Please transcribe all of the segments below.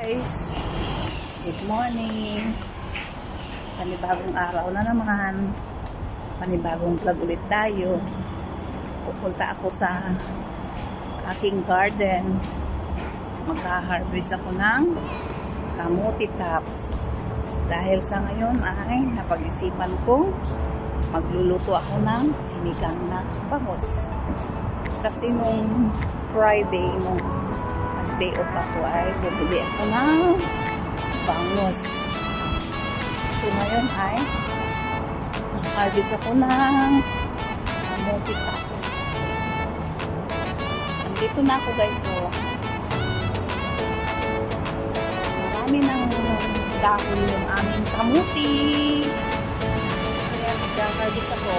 Guys, good morning. Panibagong araw na naman. Panibagong vlog ulit tayo. Pupunta ako sa aking garden. Magka-harvest ako ng kamuti tops. Dahil sa ngayon ay napag-isipan ko magluluto ako ng sinigang na bangus. Kasi nung Friday, nung day off ako ay bumili ako ng bangus. So ngayon ay harvest ako ng kamuti tops. Andito na ako guys. So marami ng dahon yung aming kamuti. Kaya mag-harvest ako.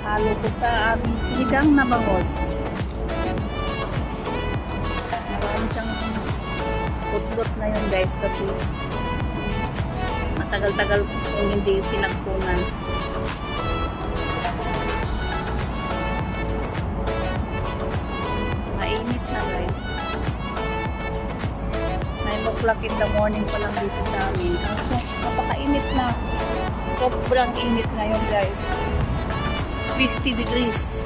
Halo ko sa aming sinigang na bangus. Marami siyang putlot na yun guys kasi matagal-tagal kung hindi pinagpunan. Mainit na guys. 9 o'clock in the morning pa lang dito sa amin. So, napakainit na. Sobrang init ngayon guys. 50 degrees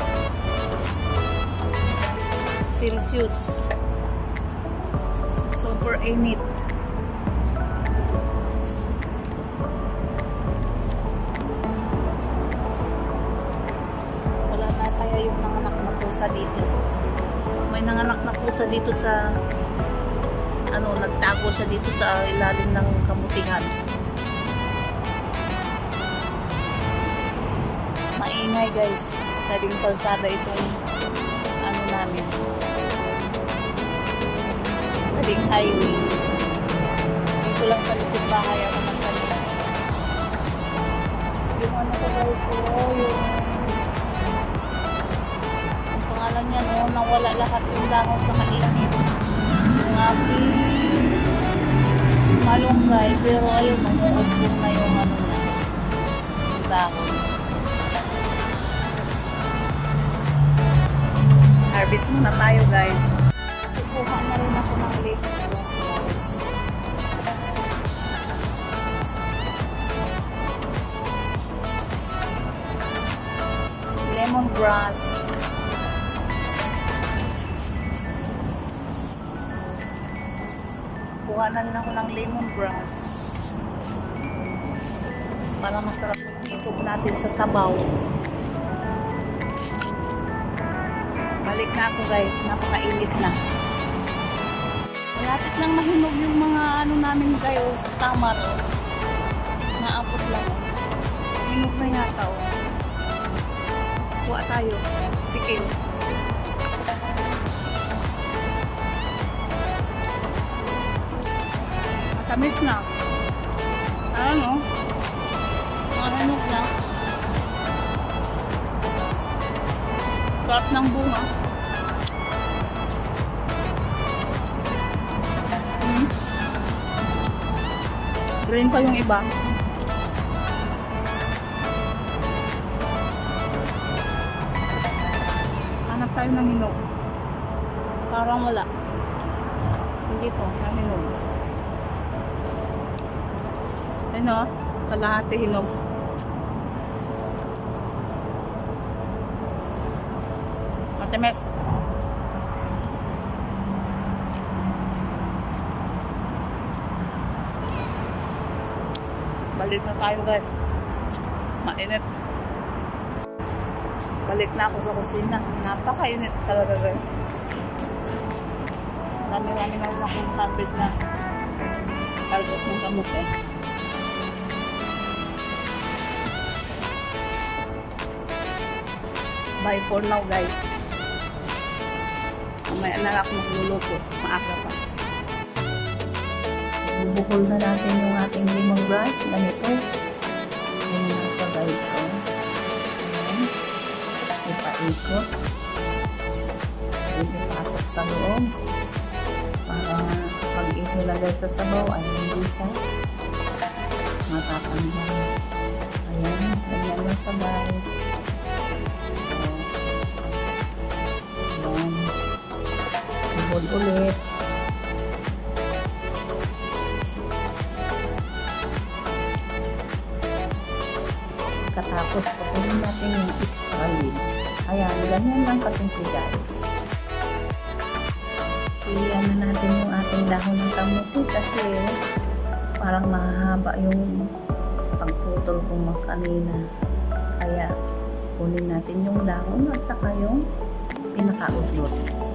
Celsius. Super init. Wala na kaya yung nanganak na pusa dito. May nanganak na pusa dito sa nagtago siya dito sa ilalim ng kamutihan. Maingay guys, tabing kalsada itong namin, tabing highway. Dito lang sa likod bahay ako magkanila. Yung ko guys, ang pangalan niya nawala lahat yung dahon sa mainit. Yung aking malunggay, pero ayun, mamuusbong na yung yung dahon. Harvest muna tayo guys. Kukuha na rin ako ng lemongrass. Kuha na rin ako ng lemongrass para masarap ikog natin sa sabaw. Balik na ako guys, napakainit na. Malapit lang mahinog yung mga namin guys, tamar. Naabot lang. Hinog na yata o. Kuha tayo. Tikim. Matamis na. Ano? Mahinog na. Sarap ng bunga. Green pa yung iba. Hanap tayo ng hinog. Parang wala. Hindi to, ng hinog. Ano? Kalahati hinog. Matamis. Balik na tayo guys. Mainit. Balik na ako sa kusina. Napakainit talaga guys. Dami-dami na akong harvest na harvest ng kamuti. Bye for now guys. Mamaya na lang ako magluluto. Maaga pa. Bubukol na natin yung ating lemongrass. Ganito. Ayan na siya guys. Ayan. Ipaikot. Ipasok sa loob. Para pag ilalagay sa sabaw ay hindi siya matatanggal. Ayan. Ganyan lang siya guys. sahod ulit. Katapos patuloy natin yung extra leaves. Ayan, ganyan lang kasimple guys. Iyan na natin yung ating dahon ng kamuti kasi parang mahahaba yung pagputol kong kanina. Kaya kunin natin yung dahon at saka yung pinakaudlot.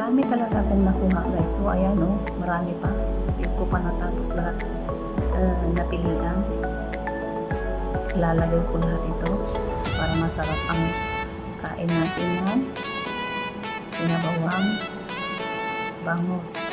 Marami talaga akong nakuha guys. So ayan o, marami pa. Hindi ko pa natapos lahat napilian. Ilalagay ko lahat ito para masarap ang kain natin ng sinabawang bangus.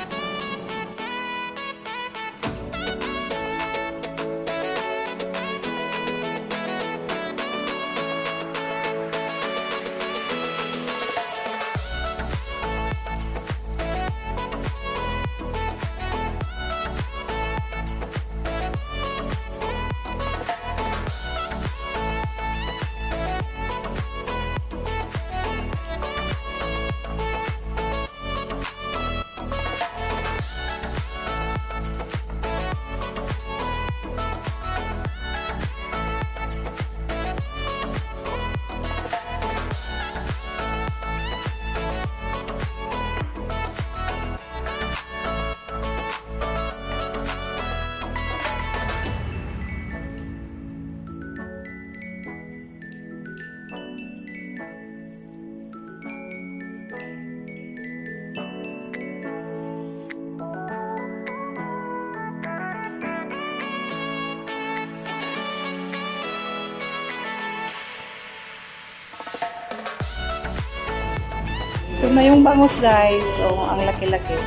Ito na yung bangus guys. So, ang laki-laki.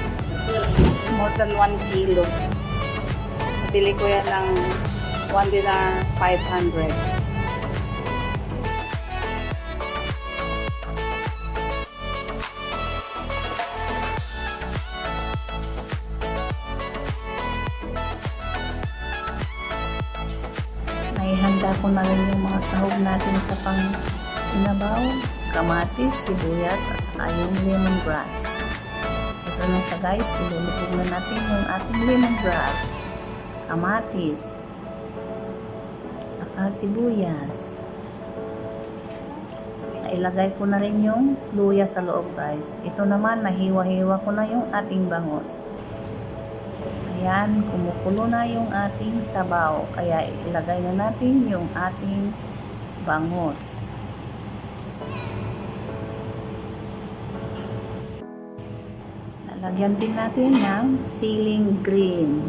More than 1 kilo. Bili ko yan ng 1 dinar 500. Naihanda ko na rin yung mga sahog natin sa pang sinabaw, kamatis, sibuyas, at saka yung lemongrass. Ito na siya guys, ilulubog na natin yung ating lemongrass, kamatis, saka sibuyas. Ilagay ko na rin yung luya sa loob guys. Ito naman, nahiwa-hiwa ko na yung ating bangus. Ayan, kumukulo na yung ating sabaw. Kaya ilagay na natin yung ating bangus. Lalagyan din natin ng siling green.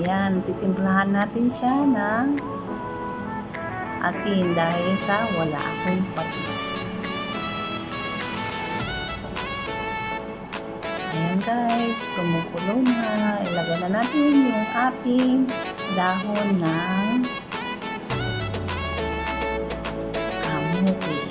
Ayan, titimplahan natin siya ng asin dahil sa wala akong patis. Ayan guys, kumukulo na. Ilagay na natin yung ating dahon ng kamuti.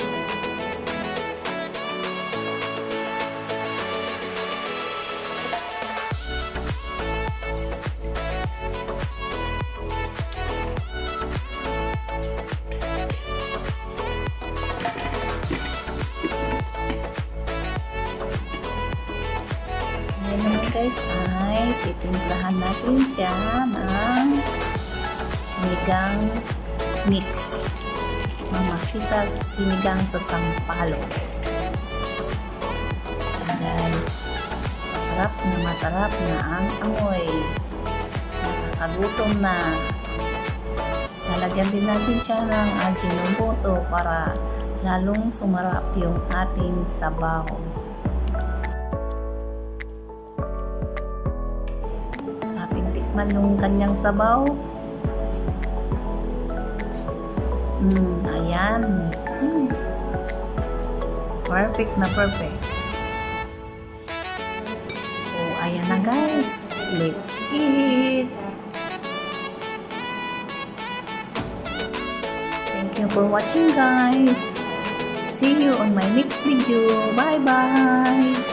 Ngayon naman guys ay titimplahan natin siya ng sinigang mix. Mamasitas sinigang sa sampalok. Ayan guys, masarap na ang amoy. Nakakagutom na. Lalagyan din natin siya ng ajinomoto para lalong sumarap yung ating sabaw. Tikman yung kanyang sabaw. Ayan. Perfect na perfect. Oh, ayan na guys. Let's eat. Thank you for watching guys. See you on my next video. Bye bye.